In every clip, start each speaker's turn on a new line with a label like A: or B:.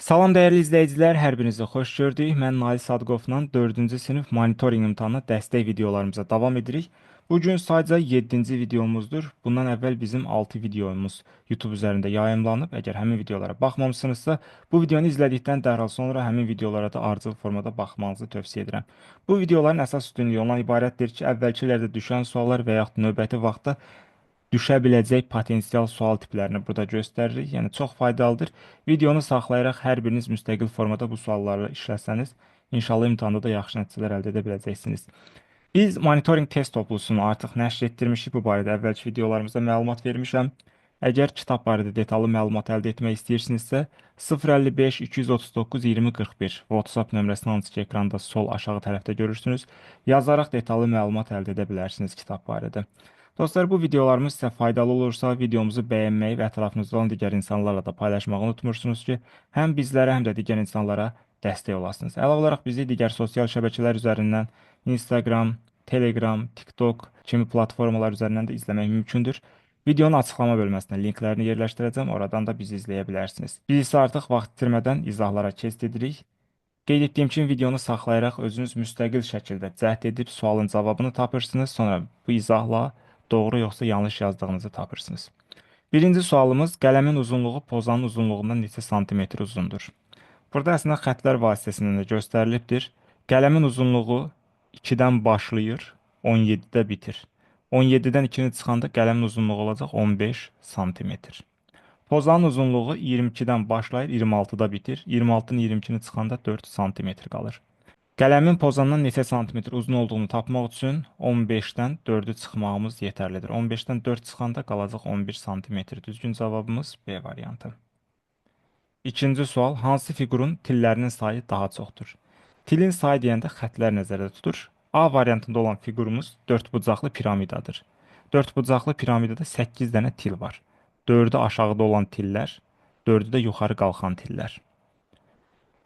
A: Salam dəyərli izləyicilər, hər birinizi xoş gördük. Mən Nail Sadıqovla 4-cü sinif monitorinq imtahanına dəstək videolarımıza davam edirik. Bu gün sadəcə 7-ci videomuzdur. Bundan əvvəl bizim 6 videomuz YouTube üzərində yayımlanıb. Əgər həmin videolara baxmamısınızsa, bu videonu izlədikdən dərhal sonra həmin videolara da ardıcıl formada baxmanızı tövsiyə edirəm. Bu videoların əsas üstünlüyü ondan ibarətdir ki, əvvəlkilərdə düşən suallar və yaxud növbəti vaxtda düşə biləcək potensial sual tiplərini burada göstəririk. Yəni çox faydalıdır. Videonu saxlayaraq hər biriniz müstəqil formada bu sualları işləsəniz, inşallah imtahanda da yaxşı nəticələr əldə edə biləcəksiniz. Biz monitorinq test toplusunu artıq nəşr etdirmişik. Bu barədə əvvəlki videolarımızda məlumat vermişəm. Əgər kitab barədə detallı məlumat əldə etmək istəyirsinizsə, 055 239 2041 WhatsApp nömrəsini hansı ki ekranda sol aşağı tərəfdə görürsünüz, yazaraq detallı məlumat əldə edə bilərsiniz kitab barədə. Dostlar, bu videolarımız sizə faydalı olursa, videomuzu bəyənməyi və ətrafınızda olan digər insanlarla da paylaşmağı unutmursunuz ki, həm bizlərə, həm də digər insanlara dəstək olasınız. Əlavə olaraq bizi digər sosial şəbəkələr üzərindən Instagram, Telegram, TikTok kimi platformalar üzərindən də izləmək mümkündür. Videonun açıqlama bölməsinə linklərini yerləşdirəcəm, oradan da bizi izləyə bilərsiniz. Biz isə artıq vaxt itirmədən izahlara keçid edirik. Qeyd etdiyim kimi videonu saxlayaraq özünüz müstəqil şəkildə cəhd edib sualın cavabını tapırsınız. Sonra bu izahla doğru yoxsa yanlış yazdığınızı tapırsınız. Birinci sualımız qələmin uzunluğu pozanın uzunluğundan neçə santimetr uzundur? Burada əslində xətlər vasitəsilə də göstərilibdir. Qələmin uzunluğu 2-dən başlayır, 17-də bitir. 17-dən 2-ni çıxanda qələmin uzunluğu olacaq 15 santimetr. Pozanın uzunluğu 22-dən başlayır, 26-da bitir. 26-nın 22-ni çıxanda 4 santimetr qalır. Qələmin pozandan neçə santimetr uzun olduğunu tapmaq üçün 15-dən 4-ü çıxmağımız yetərlidir. 15-dən 4 çıxanda qalacaq 11 santimetr. Düzgün cavabımız B variantı. İkinci sual, hansı fiqurun tillərinin sayı daha çoxdur? Tilin sayı deyəndə xətlər nəzərdə tutulur. A variantında olan fiqurumuz dördbucaqlı piramidadır. Dördbucaqlı piramidada 8 dənə til var. 4-ü aşağıda olan tillər, 4-ü də yuxarı qalxan tillər.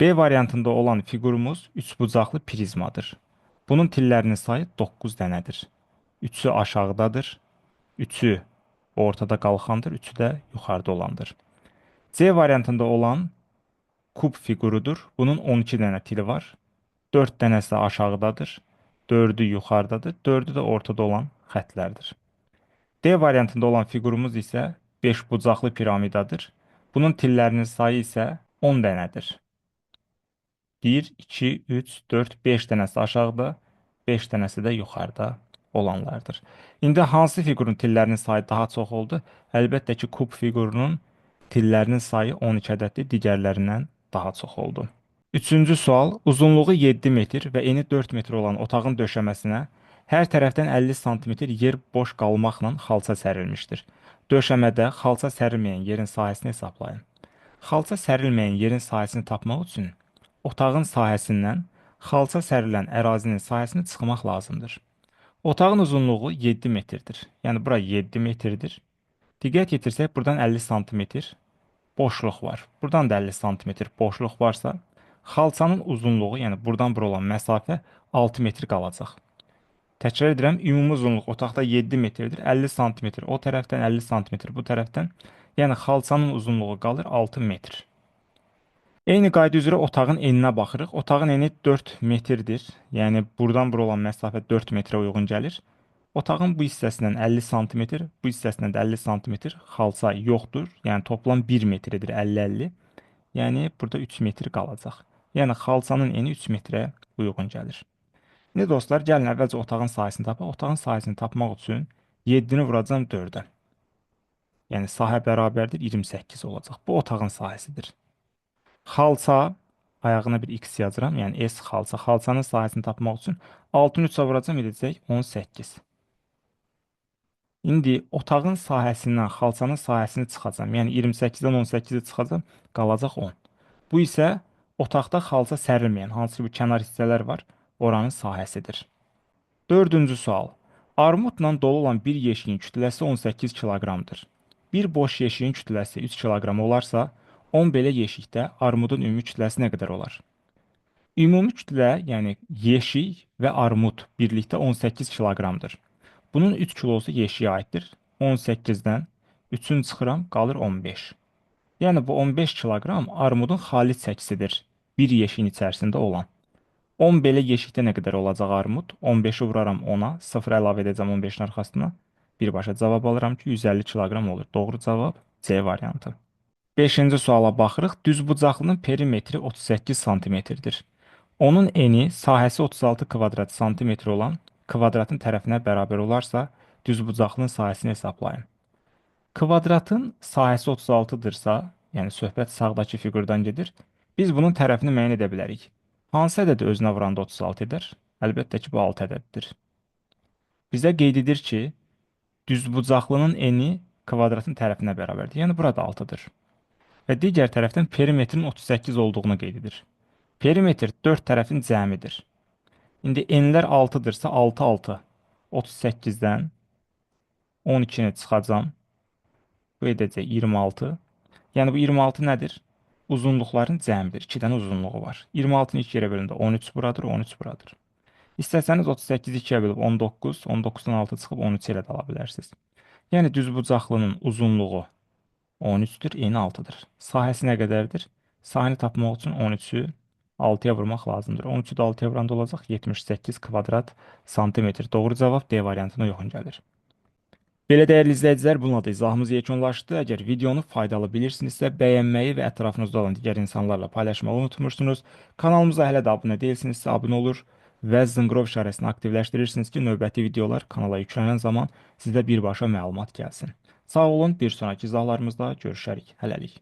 A: B variantında olan fiqurumuz üçbucaqlı prizmadır. Bunun tillərinin sayı 9 dənədir. 3-ü aşağıdadır, 3-ü ortada qalxandır, 3-ü də yuxarıda olandır. C variantında olan kub fiqurudur. Bunun 12 dənə tili var. 4 dənəsi aşağıdadır, 4-ü yuxarıdadır, 4-ü də ortada olan xətlərdir. D variantında olan fiqurumuz isə 5 bucaqlı piramidadır. Bunun tillərinin sayı isə 10 dənədir. 1, 2, 3, 4, 5 dənəsi aşağıda, 5 dənəsi də yuxarıda olanlardır. İndi hansı fiqurun tillərinin sayı daha çox oldu? Əlbəttə ki, kub fiqurunun tillərinin sayı 12 ədəddir, digərlərindən daha çox oldu. Üçüncü sual, uzunluğu 7 metr və eni 4 metr olan otağın döşəməsinə hər tərəfdən 50 sm yer boş qalmaqla xalça sərilmişdir. Döşəmədə xalça sərilməyən yerin sahəsini hesablayın. Xalça sərilməyən yerin sahəsini tapmaq üçün otağın sahəsindən xalça sərilən ərazinin sahəsini çıxmaq lazımdır. Otağın uzunluğu 7 metrdir. Yəni bura 7 metrdir. Diqqət yetirsək, buradan 50 sm boşluq var. Buradan da 50 sm boşluq varsa, xalçanın uzunluğu, yəni buradan bura olan məsafə 6 metr qalacaq. Təkrar edirəm, ümumi uzunluq otaqda 7 metrdir. 50 sm o tərəfdən, 50 sm bu tərəfdən. Yəni xalçanın uzunluğu qalır 6 metr. Eyni qayda üzrə otağın eninə baxırıq. Otağın eni 4 metrdir. Yəni buradan bura olan məsafə 4 metrə uyğun gəlir. Otağın bu hissəsindən 50 sm, bu hissəsindən də 50 sm xalça yoxdur. Yəni toplam 1 metrdir 50-50. Yəni burada 3 metr qalacaq. Yəni xalçanın eni 3 metrə uyğun gəlir. İndi dostlar, gəlin əvvəlcə otağın sahəsini tapaq. Otağın sahəsini tapmaq üçün 7-ni vuracam 4-ə. Yəni sahə bərabərdir 28 olacaq. Bu otağın sahəsidir. Xalça, ayağına bir x yazıram. Yəni S xalça. Xalçanın sahəsini tapmaq üçün 6-nı 3-ə vuracam, edəcək 18. İndi otağın sahəsindən xalçanın sahəsini çıxacam. Yəni 28-dən 18-i çıxacam, qalacaq 10. Bu isə otaqda xalça sərilməyən, hansı ki bu kənar hissələr var, oranın sahəsidir. Dördüncü sual. Armudla dolu olan bir yeşiyin kütləsi 18 kiloqramdır. Bir boş yeşiyin kütləsi 3 kiloqram olarsa, 10 belə yeşikdə armudun ümumi kütləsi nə qədər olar? Ümumi kütlə, yəni yeşik və armud birlikdə 18 kiloqramdır. Bunun 3 kilosu yeşiyə aiddir. 18-dən 3-ünü çıxıram, qalır 15. Yəni bu 15 kiloqram armudun xalis çəkisidir. Bir yeşiyin içərisində olan. 10 belə yeşikdə nə qədər olacaq armud? 15-i vuraram 10-a, 0 əlavə edəcəm 15-in arxasına. Birbaşa cavab alıram ki, 150 kiloqram olur. Doğru cavab C variantı. Beşinci suala baxırıq. Düzbucaqlının perimetri 38 santimetrdir. Onun eni sahəsi 36 kvadrat santimetr olan kvadratın tərəfinə bərabər olarsa, düzbucaqlının sahəsini hesablayın. Kvadratın sahəsi 36-dırsa, yəni söhbət sağdakı fiqurdan gedir, biz bunun tərəfini müəyyən edə bilərik. Hansı ədəd özünə vuranda 36 edər? Əlbəttə ki, bu 6 ədəddir. Bizə qeyd edir ki, düzbucaqlının eni kvadratın tərəfinə bərabərdir. Yəni burada 6-dır. Və digər tərəfdən perimetrin 38 olduğunu qeyd edir. Perimetr 4 tərəfin cəmidir. İndi enlər 6-dırsa 6, 6. 38-dən 12-ni çıxacam. Bu edəcək 26. Yəni bu 26 nədir? Uzunluqların cəmidir. 2 dənə uzunluğu var. 26-nı 2 yerə bölündə 13 buradır, 13 buradır. İstəsəniz 38-i 2-yə bölüb 19, 19-dan 6 çıxıb 13 ilə də ala bilərsiniz. Yəni düzbucaqlının uzunluğu 13-dür, eni 6-dır. Sahəsi nə qədərdir? Sahəni tapmaq üçün 13-ü 6-ya vurmaq lazımdır. 13-ü də 6-ya vuranda olacaq 78 kvadrat santimetr. Doğru cavab D variantına yoxun gəlir. Belə dəyərli izləyicilər, bununla da izahımız yekunlaşdı. Əgər videonu faydalı bilirsinizsə, bəyənməyi və ətrafınızda olan digər insanlarla paylaşmağı unutmursunuz. Kanalımıza hələ də abunə deyilsinizsə, abunə olur və zınqrov işarəsini aktivləşdirirsiniz ki, növbəti videolar kanala yüklənən zaman sizə birbaşa məlumat gəlsin. Sağ olun, bir sonraki izahlarımızda görüşərik. Hələlik.